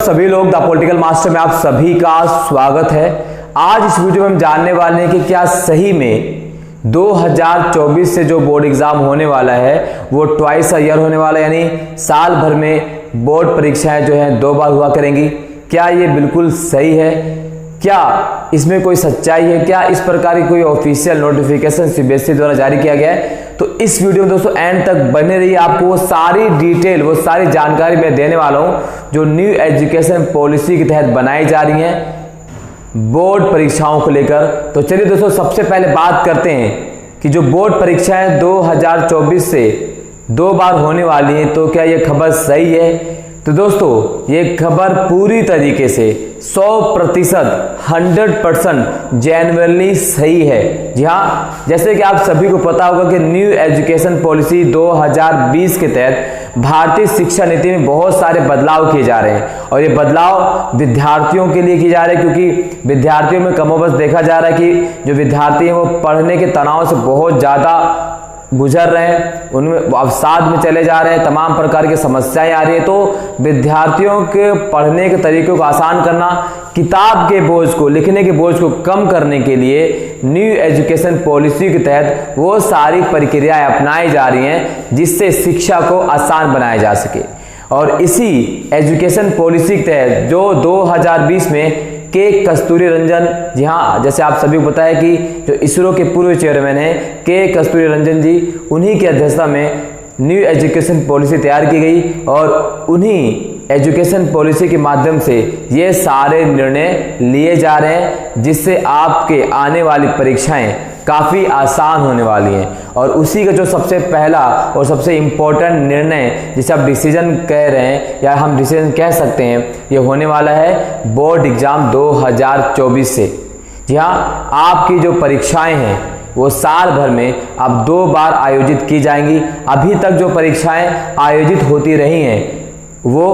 सभी लोग, the political master में आप सभी का स्वागत है। आज इस वीडियो में हम जानने वाले हैं कि क्या सही में 2024 से जो बोर्ड एग्जाम होने वाला है वो ट्वाइस अ ईयर होने वाला है, यानी साल भर में बोर्ड परीक्षाएं जो है 2 बार हुआ करेंगी। क्या ये बिल्कुल सही है? क्या इसमें कोई सच्चाई है? क्या इस प्रकार की कोई ऑफिशियल नोटिफिकेशन सीबीएसई द्वारा जारी किया गया है? तो इस वीडियो में दोस्तों एंड तक बने रहिए, आपको वो सारी डिटेल, वो सारी जानकारी मैं देने वाला हूं जो न्यू एजुकेशन पॉलिसी के तहत बनाई जा रही है बोर्ड परीक्षाओं को लेकर। तो चलिए दोस्तों, सबसे पहले बात करते हैं कि जो बोर्ड परीक्षाएं 2024 से 2 बार होने वाली हैं, तो क्या ये खबर सही है? तो दोस्तों ये खबर पूरी तरीके से 100% 100% जेन्युइनली सही है। जी हाँ, जैसे कि आप सभी को पता होगा कि न्यू एजुकेशन पॉलिसी 2020 के तहत भारतीय शिक्षा नीति में बहुत सारे बदलाव किए जा रहे हैं और ये बदलाव विद्यार्थियों के लिए किए जा रहे हैं, क्योंकि विद्यार्थियों में कमोबेश देखा जा रहा है कि जो विद्यार्थी हैं वो पढ़ने के तनाव से बहुत ज़्यादा गुजर रहे हैं, उनमें अवसाद में चले जा रहे हैं, तमाम प्रकार की समस्याएं आ रही है। तो विद्यार्थियों के पढ़ने के तरीकों को आसान करना, किताब के बोझ को, लिखने के बोझ को कम करने के लिए न्यू एजुकेशन पॉलिसी के तहत वो सारी प्रक्रियाएं अपनाई जा रही हैं जिससे शिक्षा को आसान बनाया जा सके। और इसी एजुकेशन पॉलिसी के तहत जो 2020 में के कस्तूरी रंजन, जी हाँ, जैसे आप सभी को पता है कि जो इसरो के पूर्व चेयरमैन हैं के कस्तूरी रंजन जी, उन्हीं की अध्यक्षता में न्यू एजुकेशन पॉलिसी तैयार की गई और उन्हीं एजुकेशन पॉलिसी के माध्यम से ये सारे निर्णय लिए जा रहे हैं जिससे आपके आने वाली परीक्षाएं काफ़ी आसान होने वाली हैं। और उसी का जो सबसे पहला और सबसे इम्पोर्टेंट निर्णय, जिसे आप डिसीजन कह रहे हैं या हम डिसीजन कह सकते हैं, ये होने वाला है बोर्ड एग्जाम 2024 से। जी हाँ, आपकी जो परीक्षाएं हैं वो साल भर में अब 2 बार आयोजित की जाएंगी। अभी तक जो परीक्षाएं आयोजित होती रही हैं वो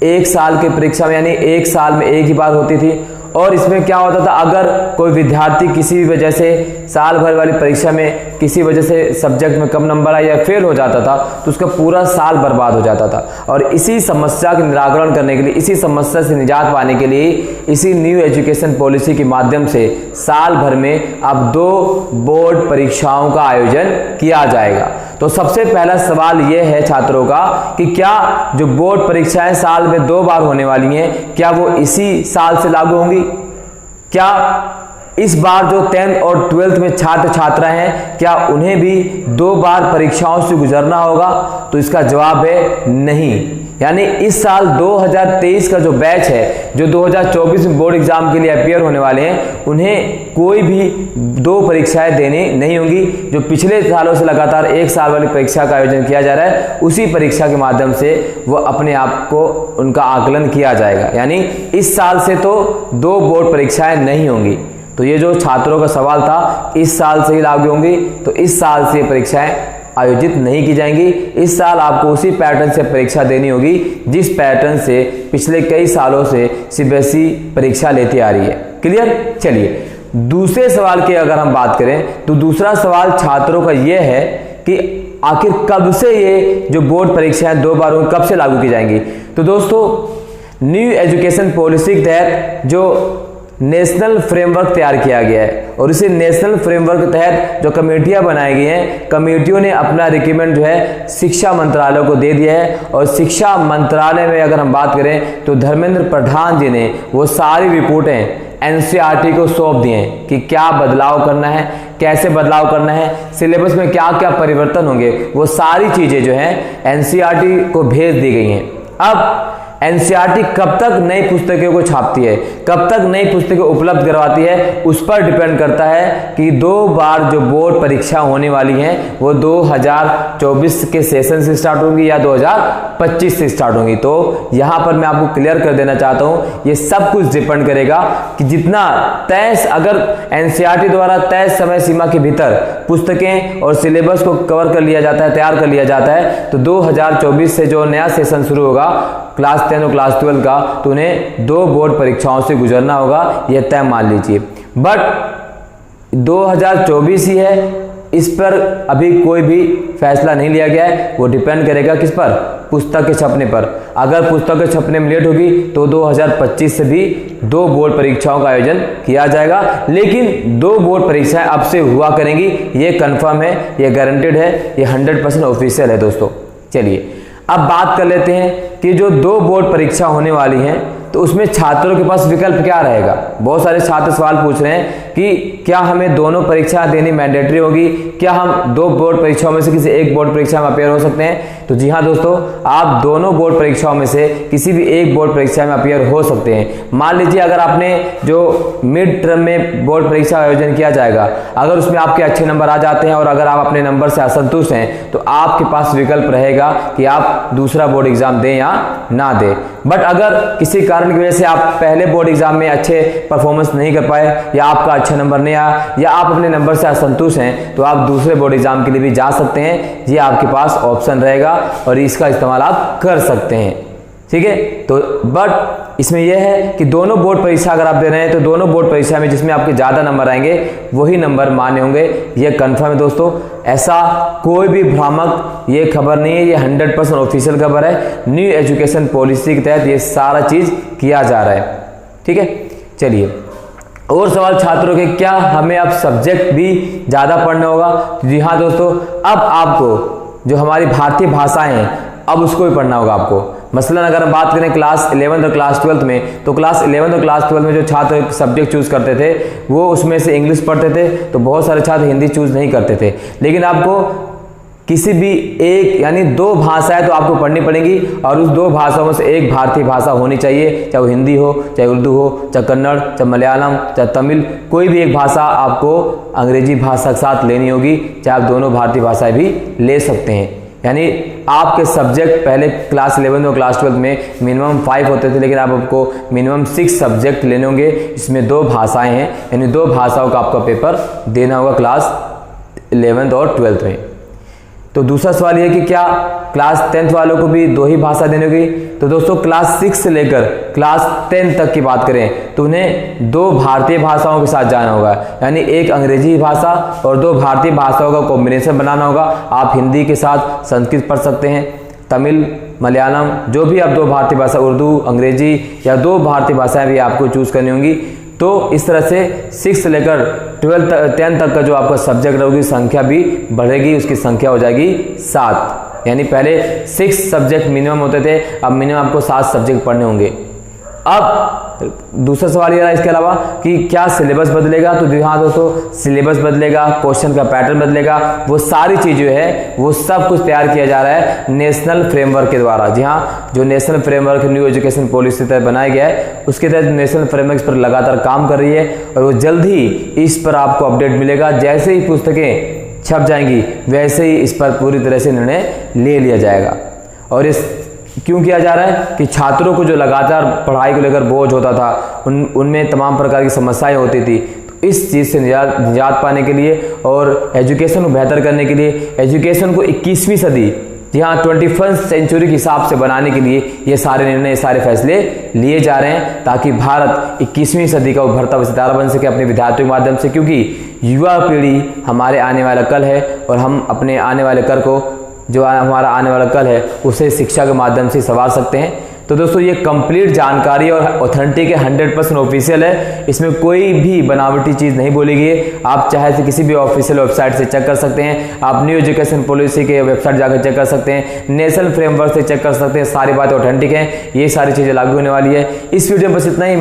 1 साल की परीक्षा में, यानी 1 साल में 1 ही बार होती थी। और इसमें क्या होता था, अगर कोई विद्यार्थी किसी भी वजह से साल भर वाली परीक्षा में किसी वजह से सब्जेक्ट में कम नंबर आया या फेल हो जाता था तो उसका पूरा साल बर्बाद हो जाता था। और इसी समस्या का निराकरण करने के लिए, इसी समस्या से निजात पाने के लिए इसी न्यू एजुकेशन पॉलिसी के माध्यम से साल भर में अब 2 बोर्ड परीक्षाओं का आयोजन किया जाएगा। तो सबसे पहला सवाल यह है छात्रों का कि क्या जो बोर्ड परीक्षाएं साल में 2 बार होने वाली हैं, क्या वो इसी साल से लागू होंगी? क्या इस बार जो 10th और 12th में छात्र छात्रा हैं, क्या उन्हें भी 2 बार परीक्षाओं से गुजरना होगा? तो इसका जवाब है नहीं। यानी इस साल 2023 का जो बैच है, जो 2024 में बोर्ड एग्जाम के लिए अपियर होने वाले हैं, उन्हें कोई भी 2 परीक्षाएं देनी नहीं होंगी। जो पिछले सालों से लगातार 1 साल वाली परीक्षा का आयोजन किया जा रहा है, उसी परीक्षा के माध्यम से वो अपने आप को उनका आकलन किया जाएगा। यानी इस साल से तो 2 बोर्ड परीक्षाएं नहीं होंगी। तो ये जो छात्रों का सवाल था, इस साल से ही लागू होंगी, तो इस साल से परीक्षाएं आयोजित नहीं की जाएंगी। इस साल आपको उसी पैटर्न से परीक्षा देनी होगी जिस पैटर्न से पिछले कई सालों से सीबीएसई परीक्षा लेती आ रही है। क्लियर? चलिए दूसरे सवाल की अगर हम बात करें तो दूसरा सवाल छात्रों का यह है कि आखिर कब से ये जो बोर्ड परीक्षाएं 2 बार होंगी, कब से लागू की जाएंगी? तो दोस्तों न्यू एजुकेशन पॉलिसी के तहत जो नेशनल फ्रेमवर्क तैयार किया गया है और इसी नेशनल फ्रेमवर्क के तहत जो कमेटियां बनाई गई हैं, कमेटियों ने अपना रिकमेंड जो है शिक्षा मंत्रालय को दे दिया है। और शिक्षा मंत्रालय में अगर हम बात करें तो धर्मेंद्र प्रधान जी ने वो सारी रिपोर्टें एनसीईआरटी को सौंप दी हैं कि क्या बदलाव करना है, कैसे बदलाव करना है, सिलेबस में क्या क्या परिवर्तन होंगे, वो सारी चीजें जो हैं एनसीईआरटी को भेज दी गई हैं। अब एनसीईआरटी कब तक नई पुस्तकों को छापती है, कब तक नई पुस्तकें उपलब्ध करवाती है, उस पर डिपेंड करता है कि 2 बार जो बोर्ड परीक्षा होने वाली हैं वो 2024 के सेशन से स्टार्ट होंगी या 2025 से स्टार्ट होंगी। तो यहां पर मैं आपको क्लियर कर देना चाहता हूं, ये सब कुछ डिपेंड करेगा कि जितना तय, अगर एनसीईआरटी द्वारा तय समय सीमा के भीतर पुस्तकें और सिलेबस को कवर कर लिया जाता है, तैयार कर लिया जाता है, तो 2024 से जो नया सेशन शुरू होगा क्लास 10 और क्लास 12 का, तो उन्हें 2 बोर्ड परीक्षाओं से गुजरना होगा, यह तय मान लीजिए। बट 2024 ही है, इस पर अभी कोई भी फैसला नहीं लिया गया है, वो डिपेंड करेगा किस पर, पुस्तक के छपने पर। अगर पुस्तक के छपने में लेट होगी तो 2025 से भी 2 बोर्ड परीक्षाओं का आयोजन किया जाएगा, लेकिन 2 बोर्ड परीक्षाएं अब से हुआ करेंगी, ये कंफर्म है, ये गारंटेड है, ये 100% ऑफिशियल है दोस्तों। चलिए अब बात कर लेते हैं कि जो 2 बोर्ड परीक्षा होने वाली हैं तो उसमें छात्रों के पास विकल्प क्या रहेगा। बहुत सारे छात्र सवाल पूछ रहे हैं कि क्या हमें दोनों परीक्षा देनी मैंडेटरी होगी, क्या हम 2 बोर्ड परीक्षाओं में से किसी एक बोर्ड परीक्षा में अपियर हो सकते हैं। तो जी हाँ दोस्तों, आप दोनों बोर्ड परीक्षाओं में से किसी भी एक बोर्ड परीक्षा में अपियर हो सकते हैं। मान लीजिए अगर आपने जो मिड टर्म में बोर्ड परीक्षा आयोजन किया जाएगा, अगर उसमें आपके अच्छे नंबर आ जाते हैं और अगर आप अपने नंबर से असंतुष्ट हैं तो आपके पास विकल्प रहेगा कि आप दूसरा बोर्ड एग्जाम दें या ना दें। बट अगर किसी कारण की वजह से आप पहले बोर्ड एग्जाम में अच्छे परफॉर्मेंस नहीं कर पाए या आपका अच्छा नंबर नहीं आया या आप अपने नंबर से असंतुष्ट हैं तो आप दूसरे बोर्ड एग्जाम के लिए भी जा सकते हैं। ये आपके पास ऑप्शन रहेगा और इसका इस्तेमाल आप कर सकते हैं, ठीक है। तो बट इसमें यह है कि दोनों बोर्ड परीक्षा अगर आप दे रहे हैं तो दोनों बोर्ड परीक्षा में जिसमें आपके ज़्यादा नंबर आएंगे वही नंबर मान्य होंगे, यह कंफर्म है दोस्तों। ऐसा कोई भी भ्रामक ये खबर नहीं है, ये 100% ऑफिशियल खबर है। न्यू एजुकेशन पॉलिसी के तहत ये सारा चीज़ किया जा रहा है, ठीक है। चलिए और सवाल छात्रों के, क्या हमें अब सब्जेक्ट भी ज़्यादा पढ़ना होगा। जी हाँ दोस्तों, अब आपको जो हमारी भारतीय भाषाएं हैं अब उसको भी पढ़ना होगा आपको। मसलन अगर हम बात करें क्लास 11 और क्लास 12 में, तो क्लास 11 और क्लास 12 में जो छात्र सब्जेक्ट चूज करते थे वो उसमें से इंग्लिश पढ़ते थे, तो बहुत सारे छात्र हिंदी चूज नहीं करते थे। लेकिन आपको किसी भी एक यानी 2 भाषाएं तो आपको पढ़नी पड़ेंगी और उस 2 भाषाओं में से एक भारतीय भाषा होनी चाहिए, चाहे वो हिंदी हो, चाहे उर्दू हो, चाहे कन्नड़, चाहे मलयालम, चाहे तमिल, कोई भी एक भाषा आपको अंग्रेजी भाषा के साथ लेनी होगी, चाहे आप दोनों भारतीय भाषाएं भी ले सकते हैं। यानी आपके सब्जेक्ट पहले क्लास 11 और क्लास 12 में मिनिमम 5 होते थे, लेकिन अब आपको मिनिमम 6 सब्जेक्ट लेने होंगे, इसमें 2 भाषाएं हैं, यानी 2 भाषाओं का आपका पेपर देना होगा क्लास 11 और 12 में। तो दूसरा सवाल यह कि क्या क्लास 10th वालों को भी 2 ही भाषा देनी होगी। तो दोस्तों क्लास 6 से लेकर क्लास 10 तक की बात करें तो उन्हें 2 भारतीय भाषाओं के साथ जाना होगा, यानी एक अंग्रेजी भाषा और 2 भारतीय भाषाओं का कॉम्बिनेशन बनाना होगा। आप हिंदी के साथ संस्कृत पढ़ सकते हैं, तमिल, मलयालम, जो भी आप 2 भारतीय भाषा, उर्दू, अंग्रेजी या 2 भारतीय भाषाएं भी आपको चूज करनी होंगी। तो इस तरह से 6 से लेकर 10 तक का जो आपका सब्जेक्ट होगी संख्या भी बढ़ेगी, उसकी संख्या हो जाएगी 7। यानी पहले 6 सब्जेक्ट मिनिमम होते थे, अब मिनिमम आपको 7 सब्जेक्ट पढ़ने होंगे। अब दूसरा सवाल ये रहा इसके अलावा कि क्या सिलेबस बदलेगा। तो जी हाँ दोस्तों, सिलेबस बदलेगा, क्वेश्चन का पैटर्न बदलेगा, वो सारी चीज़ जो है वो सब कुछ तैयार किया जा रहा है नेशनल फ्रेमवर्क के द्वारा। जी हाँ, जो national framework new education policy के तहत बनाया गया है उसके तहत नेशनल फ्रेमवर्क इस पर लगातार काम कर रही है और वो जल्द ही इस पर आपको अपडेट मिलेगा। जैसे ही पुस्तकें छप जाएंगी वैसे ही इस पर पूरी तरह से निर्णय ले लिया जाएगा। और इस क्यों किया जा रहा है कि छात्रों को जो लगातार पढ़ाई को लेकर बोझ होता था, उनमें तमाम प्रकार की समस्याएं होती थी, तो इस चीज़ से निजात पाने के लिए और एजुकेशन को बेहतर करने के लिए, एजुकेशन को 21वीं सदी, जी हाँ 21st सेंचुरी के हिसाब से बनाने के लिए ये सारे निर्णय, ये सारे फैसले लिए जा रहे हैं ताकि भारत 21वीं सदी का उभरता हुआ सितारा बन सके अपने विद्यार्थियों के माध्यम से। क्योंकि युवा पीढ़ी हमारे आने वाला कल है और हम अपने आने वाले कल को, जो हमारा आने वाला कल है, उसे शिक्षा के माध्यम से संवार सकते हैं। तो दोस्तों ये कंप्लीट जानकारी और ऑथेंटिक है, 100% ऑफिशियल है, इसमें कोई भी बनावटी चीज़ नहीं बोली गई है। आप चाहे तो किसी भी ऑफिशियल वेबसाइट से चेक कर सकते हैं, आप न्यू एजुकेशन पॉलिसी के वेबसाइट जाकर चेक कर सकते हैं, नेशनल फ्रेमवर्क से चेक कर सकते हैं, सारी बातें ऑथेंटिक हैं, ये सारी चीज़ें लागू होने वाली है। इस वीडियो में बस इतना ही।